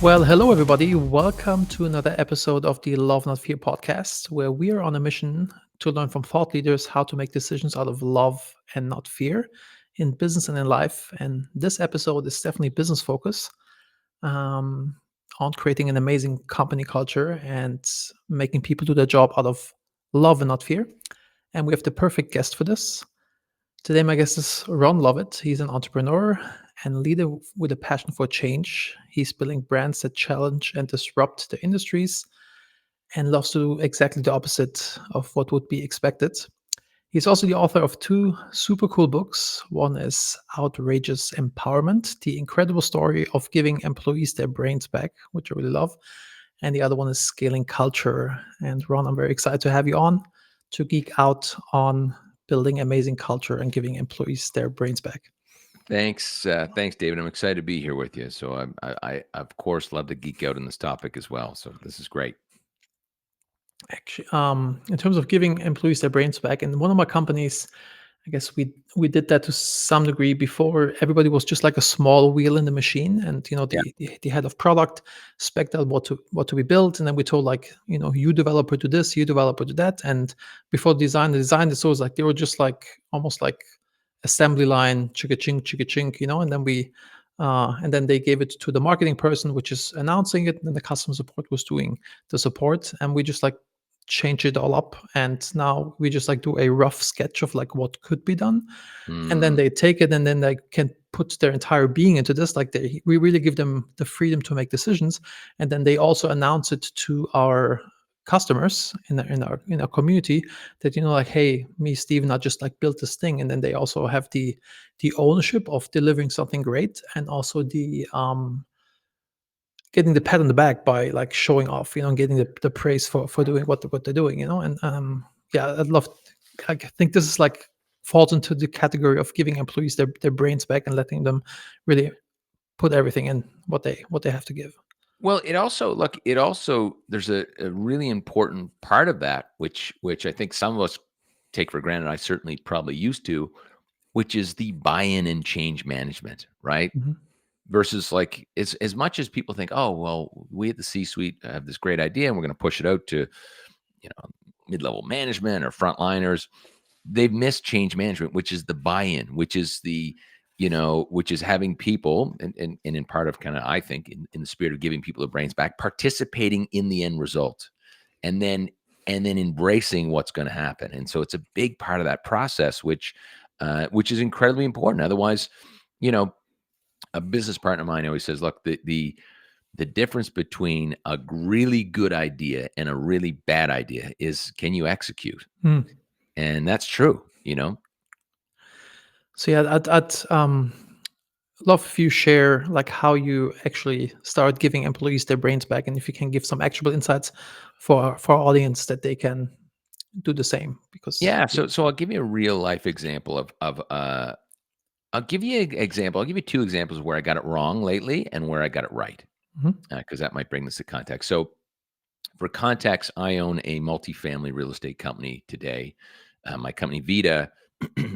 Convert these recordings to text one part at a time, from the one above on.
Well, hello, everybody. Welcome to another episode of the Love Not Fear podcast, where we are on a mission to learn from thought leaders how to make decisions out of love and not fear in business and in life. And this episode is definitely business focus um, on creating an amazing company culture and making people do their job out of love and not fear. And we have the perfect guest for this. Today, my guest is Ron Lovett. He's an entrepreneur and leader with a passion for change. He's building brands that challenge and disrupt the industries and loves to do exactly the opposite of what would be expected. He's also the author of two super cool books. One is Outrageous Empowerment, the incredible story of giving employees their brains back, which I really love. And the other one is Scaling Culture. And Ron, I'm very excited to have you on to geek out on building amazing culture and giving employees their brains back. Thanks, David. I'm excited to be here with you. So I of course love to geek out on this topic as well. So this is great. Actually, in terms of giving employees their brains back, in one of my companies, I guess we did that to some degree before. Everybody was just like a small wheel in the machine, and Yeah. the head of product spec'd out what to be built, and then we told like you developer do this, you developer do that, and before the design is always like they were just like almost like assembly line chicka chink, and then and then they gave it to the marketing person, which is announcing it, and then the customer support was doing the support, and we just like change it all up, and now we just like do a rough sketch of like what could be done, and then Mm, they take it and then they can put their entire being into this, like we really give them the freedom to make decisions, and then they also announce it to our customers in our community that like, hey, me Steven, I just like built this thing, and then they also have the ownership of delivering something great, and also the getting the pat on the back by like showing off, and getting the praise for doing what they're doing, and yeah, I'd love. I think this is like falls into the category of giving employees their brains back and letting them really put everything in what they have to give. well, it also there's a really important part of that, which I think some of us take for granted. I certainly probably used to, which is the buy-in and change management, right? Mhm. Versus like as much as people think, oh well, we at the C-suite have this great idea and we're going to push it out to you know mid-level management or frontliners. They've missed change management, which is the buy-in, which is which is having people and in part of kind of, I think, in the spirit of giving people their brains back, participating in the end result and then embracing what's going to happen. And so it's a big part of that process, which is incredibly important. Otherwise, you know, a business partner of mine always says, look, the difference between a really good idea and a really bad idea is, can you execute? Mm. And that's true. So yeah, I'd love if you share like how you actually start giving employees their brains back, and if you can give some actionable insights for our audience that they can do the same, because Yeah, so I'll give you a real life example of I'll give you an example. I'll give you two examples where I got it wrong lately and where I got it right, Mhm. because that might bring this to context. So, for context, I own a multifamily real estate company today. My company Vita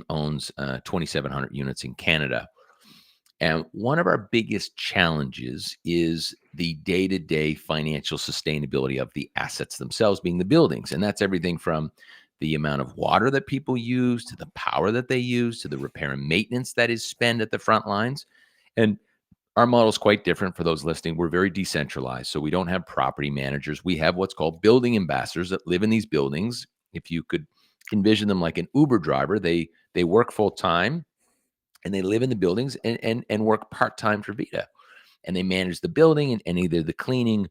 owns 2,700 units in Canada. And one of our biggest challenges is the day to day financial sustainability of the assets themselves, being the buildings. And that's everything from the amount of water that people use to the power that they use to the repair and maintenance that is spent at the front lines. And our model is quite different for those listening. We're very decentralized. So we don't have property managers. We have what's called building ambassadors that live in these buildings. If you could envision them like an Uber driver, they work full time and they live in the buildings and work part-time for Vita. And they manage the building and either the cleaning.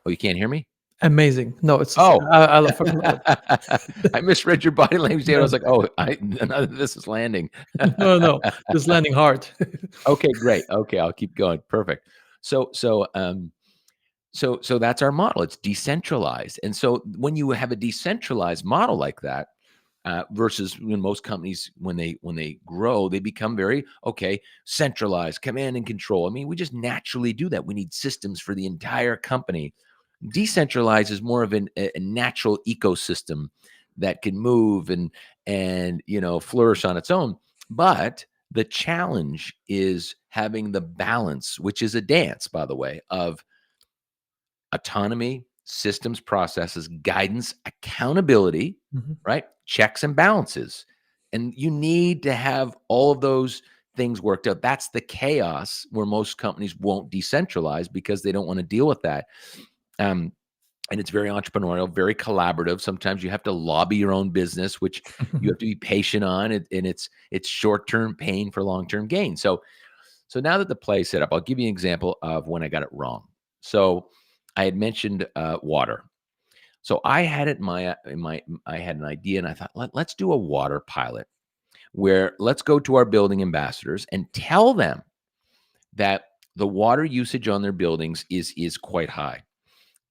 Oh, you can't hear me? Amazing. No, it's Oh, I love it. I misread your body language there. I No, was like, oh, none of this is landing. no, just landing hard. Okay, great. Okay, I'll keep going. Perfect. So that's our model. It's decentralized. And so when you have a decentralized model like that, versus when most companies, when they grow, they become very centralized, command and control. I mean, we just naturally do that. We need systems for the entire company. Decentralized is more of a natural ecosystem that can move and flourish on its own. But the challenge is having the balance, which is a dance, by the way, of autonomy, systems, processes, guidance, accountability, Mhm. right? Checks and balances. And you need to have all of those things worked out. That's the chaos where most companies won't decentralize because they don't want to deal with that. Um, and it's very entrepreneurial, very collaborative. Sometimes you have to lobby your own business, which you have to be patient on, and it's short-term pain for long-term gain. So now that the play is set up, I'll give you an example of when I got it wrong. So I had mentioned water. So I had it I had an idea, and I thought let's do a water pilot where let's go to our building ambassadors and tell them that the water usage on their buildings is quite high.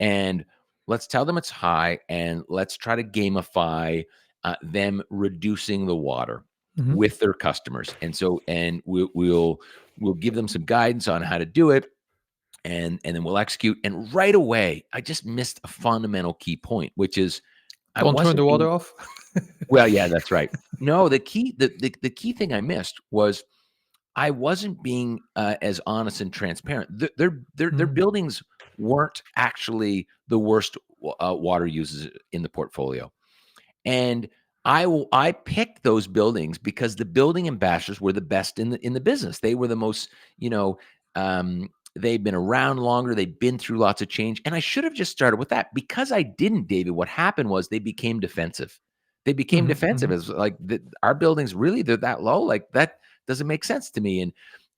And let's tell them it's high, and let's try to gamify them reducing the water Mhm. with their customers. And so, and we'll give them some guidance on how to do it, and then we'll execute. And right away, I just missed a fundamental key point, which is I Don't turn the wasn't water being off. well. Yeah, that's right. No, the key thing I missed was I wasn't being as honest and transparent. Their Mm, buildings weren't actually the worst water users in the portfolio, and I picked those buildings because the building ambassadors were the best in the business. They were the most, you know, they've been around longer. They've been through lots of change, and I should have just started with that. Because I didn't, David. What happened was they became defensive. They became mhm, defensive. mhm. It's like our buildings really they're that low. Like that doesn't make sense to me,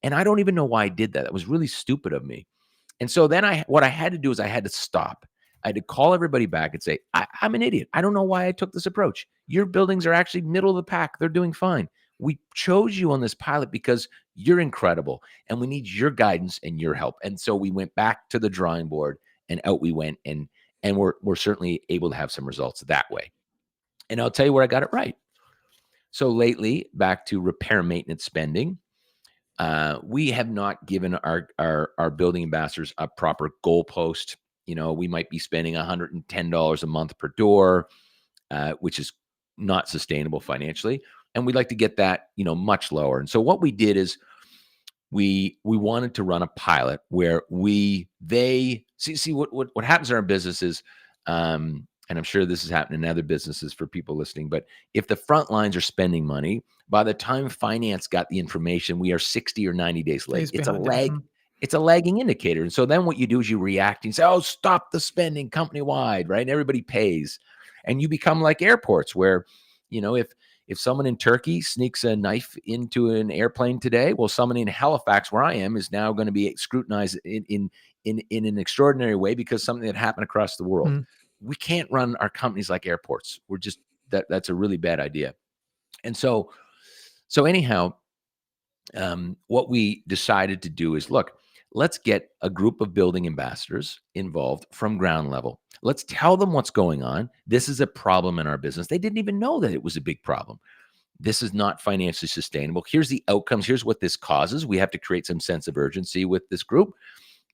and I don't even know why I did that. That was really stupid of me. And so then what I had to do is I had to stop. I had to call everybody back and say, I'm an idiot. I don't know why I took this approach. Your buildings are actually middle of the pack. They're doing fine. We chose you on this pilot because you're incredible and we need your guidance and your help. And so we went back to the drawing board and out we went, and we're certainly able to have some results that way. And I'll tell you where I got it right. So lately, back to repair maintenance spending, we have not given our building ambassadors a proper goalpost. You know, we might be spending $110 a month per door, which is not sustainable financially, and we'd like to get that much lower. And so what we did is we wanted to run a pilot where they see what happens in our business is, and I'm sure this is happening in other businesses for people listening, but if the front lines are spending money, by the time finance got the information, we are 60 or 90 days late. Stays behind, yeah. Mhm. It's a lagging indicator. And so then what you do is you react and say, oh, stop the spending company wide, right? And everybody pays. And you become like airports where, if someone in Turkey sneaks a knife into an airplane today, well, someone in Halifax, where I am, is now going to be scrutinized in an extraordinary way because something that happened across the world. Mm. We can't run our companies like airports. We're just that's a really bad idea. And so anyhow, what we decided to do is look, let's get a group of building ambassadors involved from ground level. Let's tell them what's going on. This is a problem in our business. They didn't even know that it was a big problem. This is not financially sustainable. Here's the outcomes. Here's what this causes. We have to create some sense of urgency with this group.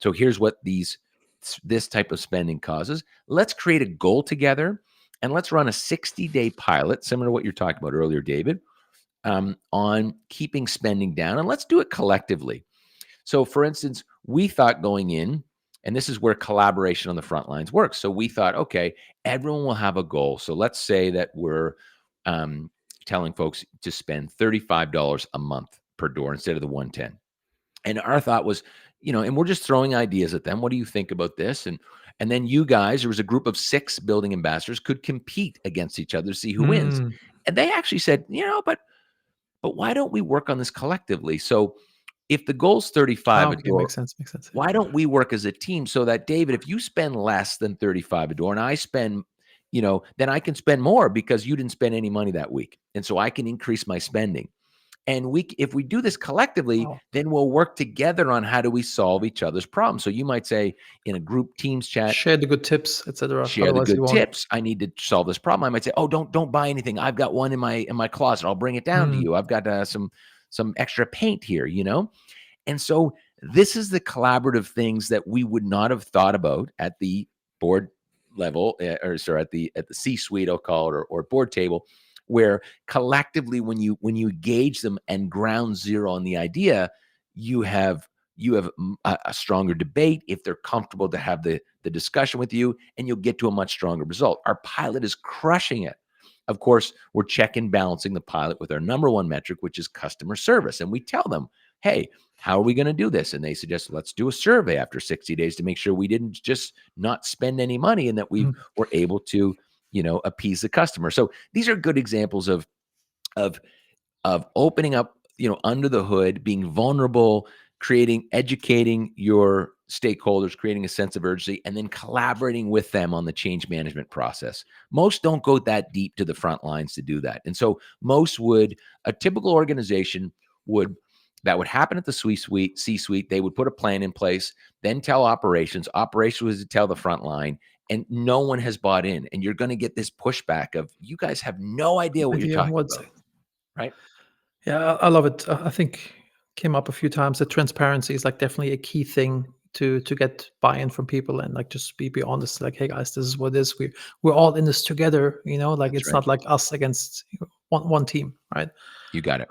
So here's what this type of spending causes. Let's create a goal together, and let's run a 60-day pilot, similar to what you're talking about earlier, David, on keeping spending down, and let's do it collectively. So, for instance, we thought going in, and this is where collaboration on the front lines works. So we thought, okay, everyone will have a goal. So let's say that we're telling folks to spend $35 a month per door instead of the 110. And our thought was, and we're just throwing ideas at them. What do you think about this? And then you guys, there was a group of 6 building ambassadors, could compete against each other to see who wins. Mm. And they actually said, but why don't we work on this collectively? So if the goal's 35 a Okay, door, makes sense, makes sense, yeah. why don't we work as a team so that, David, if you spend less than 35 a door and I spend, then I can spend more because you didn't spend any money that week. And so I can increase my spending. And if we do this collectively, Wow. then we'll work together on how do we solve each other's problems. So you might say in a group Teams chat, Share the good tips, etc. share the Otherwise, you good won't. tips. I need to solve this problem. I might say, oh, don't buy anything. I've got one in my closet. I'll bring it down to Mm. you. I've got some extra paint here. And so this is the collaborative things that we would not have thought about at the board level, or sorry, at the C-suite, I'll call it, or board table, where collectively, when you engage them and ground zero on the idea, you have you have a stronger debate, if they're comfortable to have the discussion with you, and you'll get to a much stronger result. Our pilot is crushing it. Of course, we're check and balancing the pilot with our number one metric, which is customer service. And we tell them, hey, how are we going to do this? And they suggest, let's do a survey after 60 days to make sure we didn't just not spend any money and that we Mhm. were able to, appease the customer. So these are good examples of of opening up, under the hood, being vulnerable, educating your stakeholders, creating a sense of urgency, and then collaborating with them on the change management process. Most don't go that deep to the front lines to do that. And so a typical organization would, that would happen at the C-suite, they would put a plan in place, then tell operations would tell the front line, and no one has bought in. And you're going to get this pushback of, you guys have no idea what you're Idea talking what's about, right? Yeah, I love it. I think came up a few times that transparency is like definitely a key thing to get buy-in from people, and like just be honest. Like, hey guys, this is what it is. We're all in this together. Like That's it's right. not like us against one team, right? You got it.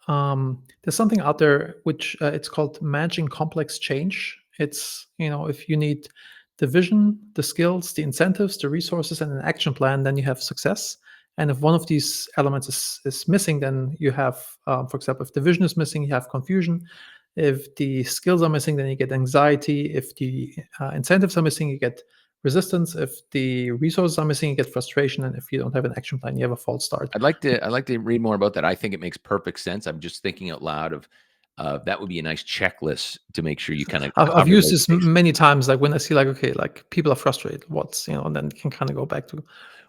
There's something out there which it's called managing complex change. It's, if you need the vision, the skills, the incentives, the resources, and an action plan, then you have success. And if one of these elements is missing, then you have, for example, if the vision is missing, you have confusion. If the skills are missing, then you get anxiety. If the incentives are missing, you get resistance. If the resources are missing, you get frustration. And if you don't have an action plan, you have a false start. I'd like to read more about that. I think it makes perfect sense. I'm just thinking out loud of that would be a nice checklist to make sure you kind of I've cover used those this bases. many times, like when I see like, okay, like people are frustrated, and then you can kind of go back to,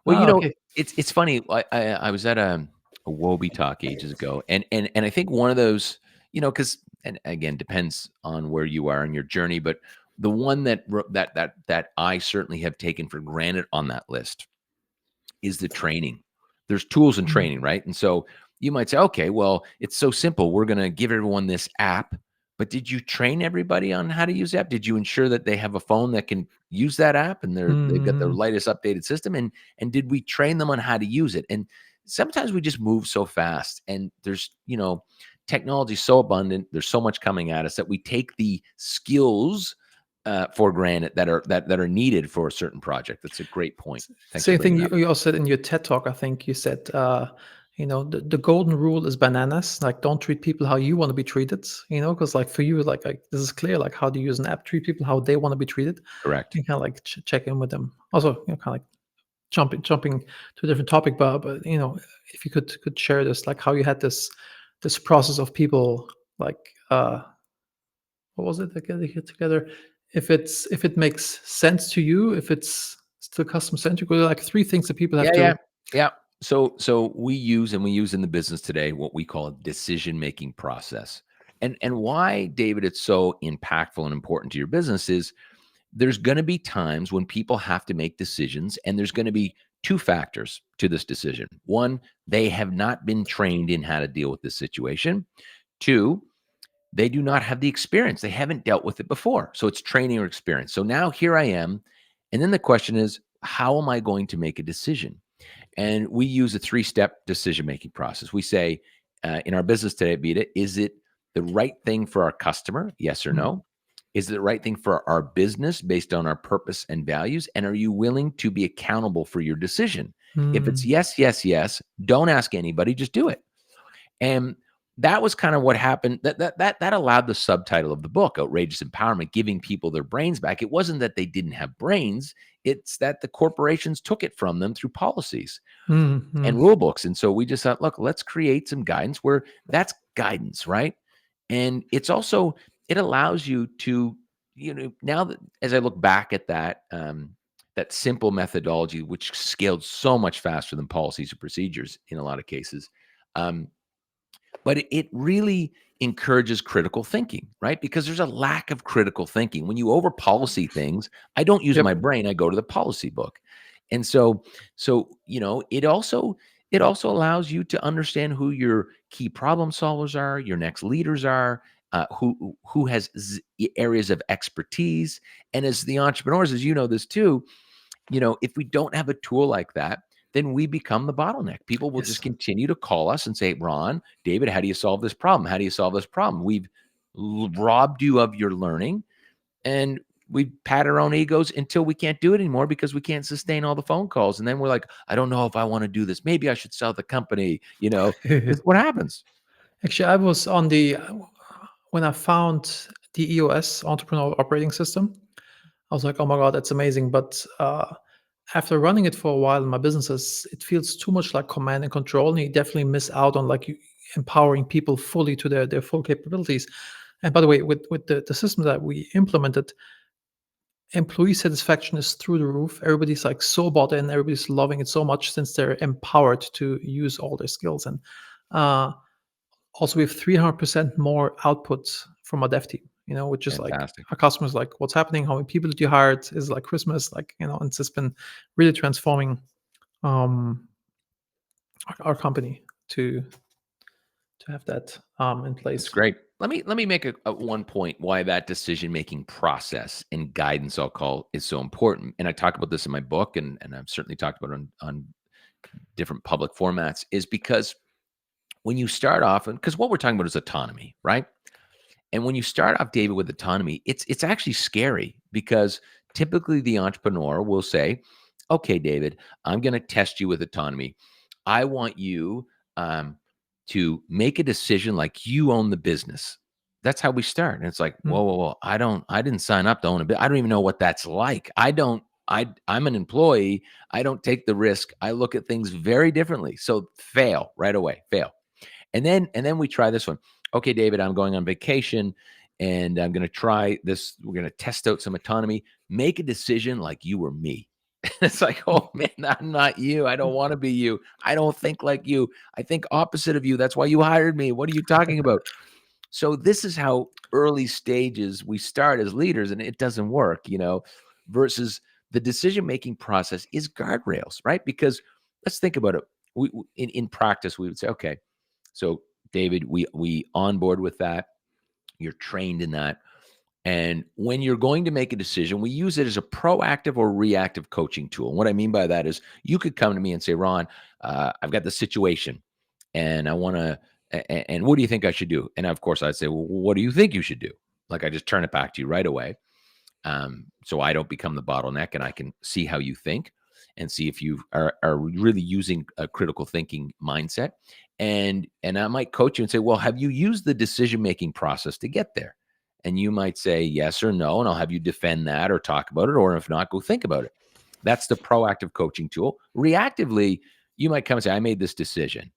Well, okay. it's funny. I was at a Wobie talk ages ago, and I think one of those, because, and again, depends on where you are in your journey, but the one that I certainly have taken for granted on that list is the training. There's tools and Mm, training, right? And so you might say, okay, well, it's so simple. We're going to give everyone this app, but did you train everybody on how to use the app? Did you ensure that they have a phone that can use that app and they've got the mm, latest updated system? And did we train them on how to use it? And sometimes we just move so fast, and there's, technology so abundant. There's so much coming at us that we take the skills for granted that are needed for a certain project. That's a great point. Thanks for Same thing bringing that. you also said in your TED talk. I think you said, the golden rule is bananas. Like, don't treat people how you want to be treated. Because like for you, like this is clear. Like, how do you use an app? Treat people how they want to be treated. Correct. You kind of like check in with them. Also, kind of like jumping to a different topic, but if you could share this, like how you had this process of people, like what was it, like getting here together, if it makes sense to you, if it's still custom centric, or like three things that people have Yeah, yeah, to. yeah. So we use in the business today what we call a decision-making process. And why, David, it's so impactful and important to your business is there's going to be times when people have to make decisions, and there's going to be two factors to this decision. One, they have not been trained in how to deal with this situation. Two, they do not have the experience. They haven't dealt with it before. So it's training or experience. So now here I am. And then the question is, how am I going to make a decision? And we use a three-step decision-making process. We say, in our business today at Vita, is it the right thing for our customer? Yes or Mm, no? Is it the right thing for our business based on our purpose and values? And are you willing to be accountable for your decision? If it's mm, yes, yes, yes, don't ask anybody, just do it. And that was kind of what happened. That allowed the subtitle of the book, Outrageous Empowerment, giving people their brains back. It wasn't that they didn't have brains, it's that the corporations took it from them through policies mm, and mm. rule books. And so we just thought, look, let's create some guidance where that's guidance, right? And it's also, it allows you to, now that as I look back at that simple methodology, which scaled so much faster than policies or procedures in a lot of cases, um, but it really encourages critical thinking, right? Because there's a lack of critical thinking. When you over policy things, I don't use Yep. my brain, I go to the policy book. And so it also allows you to understand who your key problem solvers are, your next leaders are, who has areas of expertise. And as the entrepreneurs, as you know this too, if we don't have a tool like that, then we become the bottleneck. People will just Yes. continue to call us and say, Ron, David, how do you solve this problem? How do you solve this problem? robbed you of your learning, and we pat our own egos until we can't do it anymore because we can't sustain all the phone calls. And then we're like, I don't know if I want to do this. Maybe I should sell the company. It's what happens. Actually, I was on when I found the EOS Entrepreneur Operating System. I was like, oh my God, that's amazing. But after running it for a while in my businesses, it feels too much like command and control. And you definitely miss out on like empowering people fully to their full capabilities. And by the way, with the system that we implemented, employee satisfaction is through the roof. Everybody's like so bought in, everybody's loving it so much since they're empowered to use all their skills. And uh, also, we have 300% more output from our dev team, which is like Fantastic. our customers like, what's happening? How many people did you hire? Is like Christmas, like, and it's just been really transforming um, our company to have that in That's place. great. Let me make a one point why that decision making process and guidance, I'll call, is so important. And I talk about this in my book, and I've certainly talked about it on different public formats, is because when you start off, and because what we're talking about is autonomy, right? And when you start off, David, with autonomy, it's actually scary because typically the entrepreneur will say, "Okay, David, I'm going to test you with autonomy. I want you to make a decision like you own the business." That's how we start, and it's like, Mm. whoa, whoa, whoa! I didn't sign up to own a bit. I don't even know what that's like. I don't. I'm an employee. I don't take the risk. I look at things very differently. So fail right away. Fail. And then we try this one. Okay, David, I'm going on vacation and I'm going to try this. We're going to test out some autonomy. Make a decision like you were me. It's like, oh man, I'm not you. I don't want to be you. I don't think like you. I think opposite of you. That's why you hired me. What are you talking about? So this is how early stages we start as leaders, and it doesn't work, versus the decision-making process is guardrails, right? Because let's think about it. In practice, we would say, okay, so David, we onboard with that. You're trained in that. And when you're going to make a decision, we use it as a proactive or reactive coaching tool. And what I mean by that is you could come to me and say, Ron, I've got this situation and I want to, and what do you think I should do? And of course, I'd say, well, what do you think you should do? Like I just turn it back to you right away. So I don't become the bottleneck and I can see how you think and see if you are really using a critical thinking mindset. And I might coach you and say, well, have you used the decision-making process to get there? And you might say yes or no, and I'll have you defend that or talk about it, or if not, go think about it. That's the proactive coaching tool. Reactively, you might come and say, I made this decision.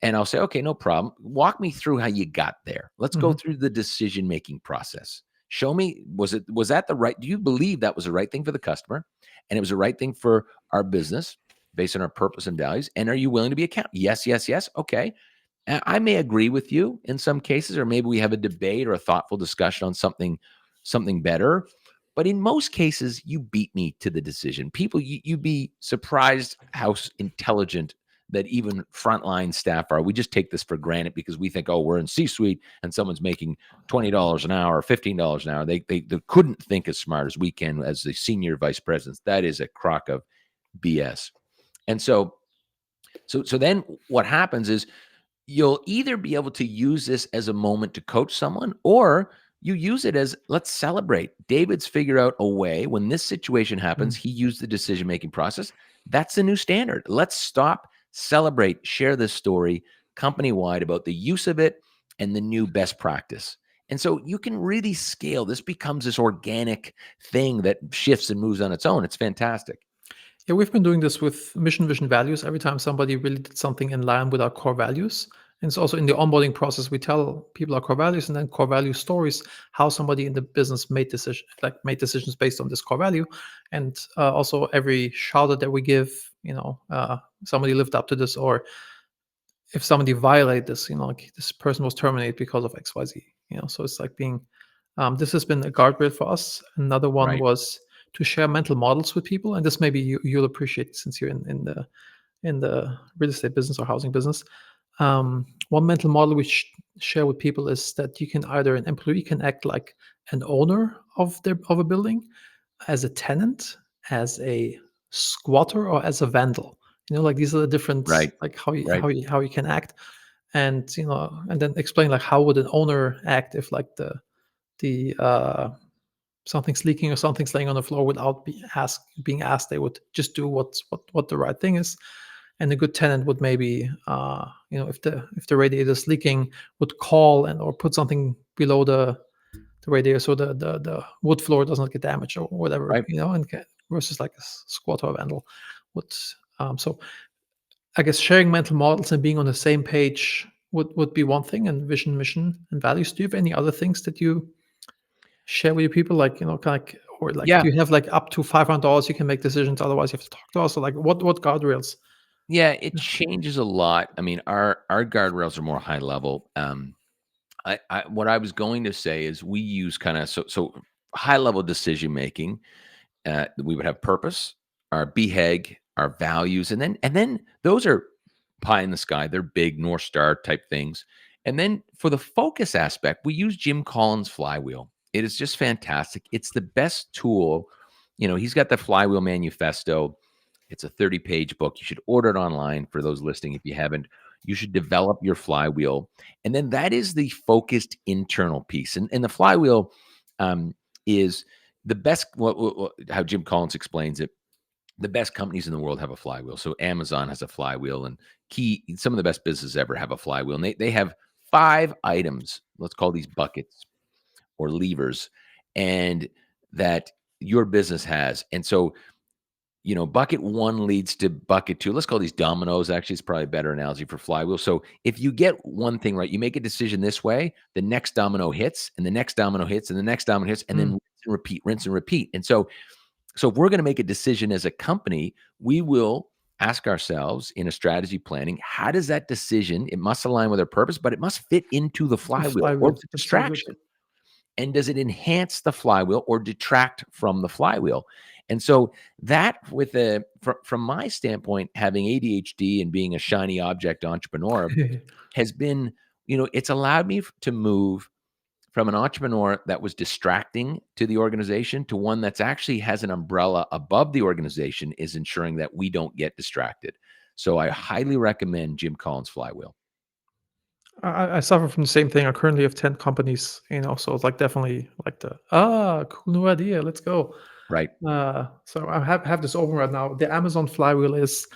And I'll say, okay, no problem. Walk me through how you got there. Let's go Mhm. through the decision-making process. Show me, was that the right, do you believe that was the right thing for the customer? And it was the right thing for our business based on our purpose and values? And are you willing to be accountable? Yes, yes, yes. Okay. I may agree with you in some cases, or maybe we have a debate or a thoughtful discussion on something better. But in most cases, you beat me to the decision. People, you'd be surprised how intelligent that even frontline staff are. We just take this for granted because we think, oh, we're in C-suite and someone's making $20 an hour, $15 an hour. They couldn't think as smart as we can as the senior vice presidents. That is a crock of BS. And so then what happens is you'll either be able to use this as a moment to coach someone, or you use it as, let's celebrate. David's figured out a way when this situation happens, Mm. he used the decision making process. That's the new standard. Let's stop, celebrate, share this story company wide about the use of it and the new best practice. And so you can really scale. This becomes this organic thing that shifts and moves on its own. It's fantastic. Yeah, we've been doing this with mission, vision, values. Every time somebody really did something in line with our core values, and it's also in the onboarding process, we tell people our core values and then core value stories, how somebody in the business made decisions based on this core value, and also every shout out that we give, somebody lived up to this, or if somebody violate this, like this person was terminated because of XYZ. So it's like being, this has been a guardrail for us. Another one Right. was to share mental models with people, and this maybe you'll appreciate since you're in the real estate business or housing business. One mental model we share with people is that you can either an employee can act like an owner of a building, as a tenant, as a squatter, or as a vandal. Like these are the different, Right. like how Right. you can act, and and then explain like how would an owner act if like the something's leaking or something's laying on the floor without being asked, they would just do what the right thing is. And a good tenant would maybe, if the radiator is leaking, would call and or put something below the radiator so the wood floor does not get damaged or whatever, Right. and versus like a squatter or vandal would. So I guess sharing mental models and being on the same page would be one thing, and vision, mission, and values. Do you have any other things that you share with your people, like, kind of, or like, Yeah. do you have like up to $500 you can make decisions, otherwise you have to talk to us? Or like, what guardrails? Yeah, it Yeah. changes a lot. I mean, our guardrails are more high level. I what I was going to say is we use kind of so high level decision making. We would have purpose, our BHAG, our values, and then those are pie in the sky. They're big North Star type things. And then for the focus aspect, we use Jim Collins' Flywheel. It is just fantastic. It's the best tool. He's got the Flywheel Manifesto. It's a 30-page book. You should order it online for those listening if you haven't. You should develop your flywheel. And then that is the focused internal piece. And the flywheel is the best, how Jim Collins explains it. The best companies in the world have a flywheel. So Amazon has a flywheel, and some of the best businesses ever have a flywheel. And they have 5 items. Let's call these buckets or levers, and that your business has. And so, bucket one leads to bucket two. Let's call these dominoes. Actually, it's probably a better analogy for flywheel. So if you get one thing right, you make a decision this way, the next domino hits, and the next domino hits, and the next domino hits, and then Mm, rinse and repeat. And so if we're going to make a decision as a company, we will ask ourselves in a strategy planning, how does that decision, it must align with our purpose, but it must fit into the the flywheel or flywheel, the that's so good. distraction. And does it enhance the flywheel or detract from the flywheel? And so that from my standpoint, having ADHD and being a shiny object entrepreneur has been, it's allowed me to move from an entrepreneur that was distracting to the organization to one that's actually has an umbrella above the organization, is ensuring that we don't get distracted. So I highly recommend Jim Collins' Flywheel. I suffer from the same thing. I currently have 10 companies, so it's like definitely like cool new idea, let's go. Right. So I have this open right now. The Amazon flywheel is,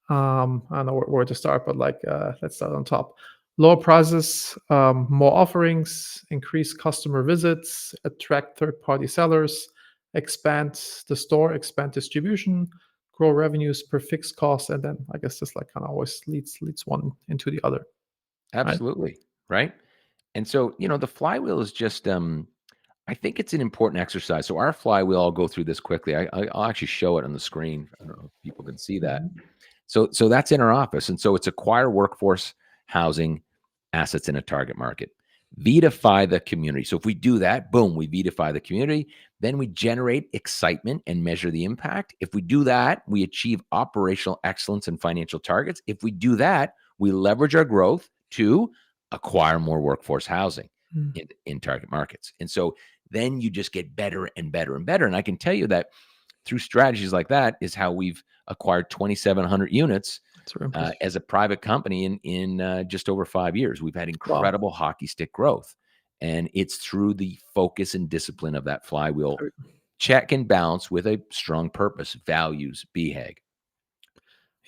I don't know where to start, but like, let's start on top. Lower prices, more offerings, increase customer visits, attract third-party sellers, expand the store, expand distribution, grow revenues per fixed cost, and then I guess this like kind of always leads one into the other, right? Absolutely. Right. And so, the flywheel is just, I think it's an important exercise. So our flywheel, I'll go through this quickly. I'll actually show it on the screen. I don't know if people can see that. Mhm. So that's in our office. And so it's acquire workforce, housing, assets in a target market. Vitify the community. So if we do that, boom, we vitify the community. Then we generate excitement and measure the impact. If we do that, we achieve operational excellence and financial targets. If we do that, we leverage our growth to acquire more workforce housing Mm, in target markets. And so then you just get better and better and better. And I can tell you that through strategies like that is how we've acquired 2,700 units that's very impressive. as a private company in just over 5 years. We've had Wow. incredible hockey stick growth, and it's through the focus and discipline of that flywheel check and balance with a strong purpose, values, BHAG.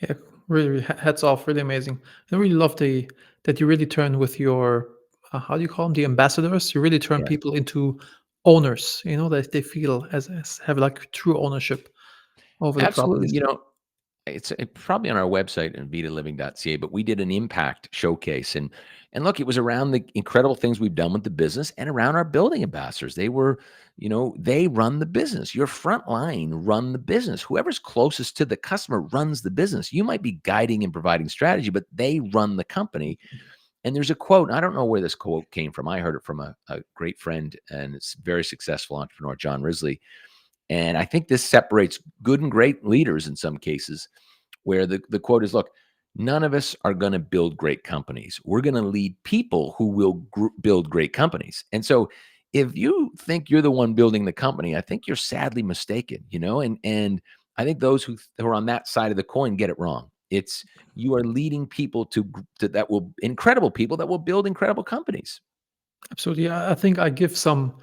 Yeah, really, hats off, really amazing. I really love that you really turn with your, how do you call them, the ambassadors. You really turn Yes, people into owners. That they feel as have like true ownership over the absolutely. properties. It's probably on our website at vitaliving.ca, but we did an impact showcase, and look, it was around the incredible things we've done with the business and around our building ambassadors. They run the business. Your frontline run the business. Whoever's closest to the customer runs the business. You might be guiding and providing strategy, but they run the company. And there's a quote. I don't know where this quote came from. I heard it from a great friend and it's very successful entrepreneur, John Risley. And I think this separates good and great leaders in some cases, where the quote is, look, none of us are going to build great companies. We're going to lead people who will build great companies. And so if you think you're the one building the company, I think you're sadly mistaken, and I think those who are on that side of the coin get it wrong. It's you are leading people that will incredible people that will build incredible companies. Absolutely. I think I give some.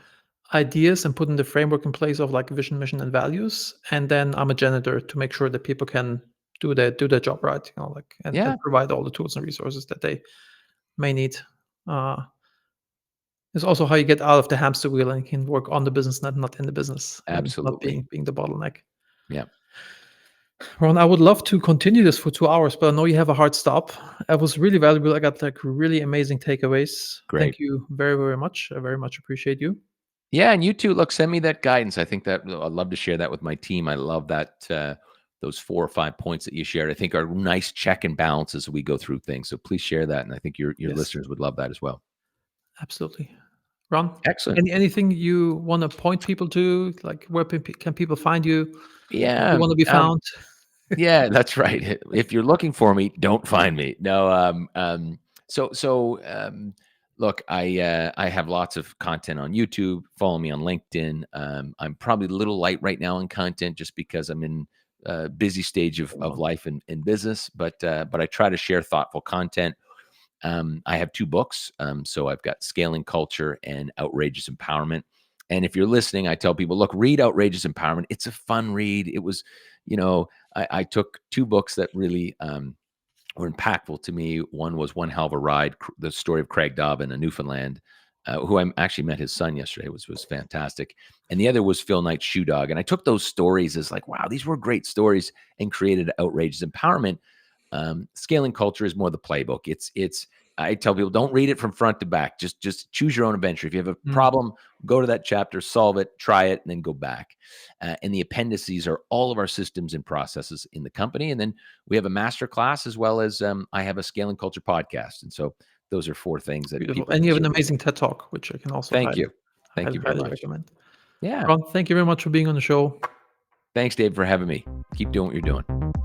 ideas and putting the framework in place of like vision, mission, and values. And then I'm a janitor to make sure that people can do their job right, like and Yeah, provide all the tools and resources that they may need. Uh, it's also how you get out of the hamster wheel and can work on the business, not in the business, and not absolutely. being the bottleneck. Yeah. Ron, I would love to continue this for 2 hours, but I know you have a hard stop. It was really valuable. I got like really amazing takeaways. Thank Great. you very, very much. I very much appreciate you. Yeah, and you too. Look, send me that guidance. I think that I'd love to share that with my team. I love that those 4 or 5 points that you shared. I think are nice check and balances as we go through things. So please share that, and I think your Yes, listeners would love that as well. absolutely. Ron, Excellent. anything you want to point people to, like where can people find you if you Yeah. want to be found? Yeah, that's right. If you're looking for me, don't find me. No. Look, I have lots of content on YouTube. Follow me on LinkedIn. I'm probably a little light right now in content just because I'm in a busy stage of life and business. But I try to share thoughtful content. I have 2 books. So I've got Scaling Culture and Outrageous Empowerment. And if you're listening, I tell people, look, read Outrageous Empowerment. It's a fun read. It was, I took 2 books that really were impactful to me. One was One Hell of a Ride, the story of Craig Dobbin, a Newfoundland, who I actually met his son yesterday. Was fantastic. And the other was Phil Knight's Shoe Dog. And I took those stories as like, wow, these were great stories, and created Outrageous Empowerment. Scaling Culture is more the playbook. It's I tell people, don't read it from front to back. Just choose your own adventure. If you have a Mm, problem, go to that chapter, solve it, try it, and then go back. And the appendices are all of our systems and processes in the company. And then we have a master class, as well as I have a Scaling Culture podcast. And so those are 4 things that beautiful. people And can you have an sort of. amazing TED Talk, which I can also Thank you. Thank highly, you very highly much. recommend. Yeah. Ron, thank you very much for being on the show. Thanks, Dave, for having me. Keep doing what you're doing.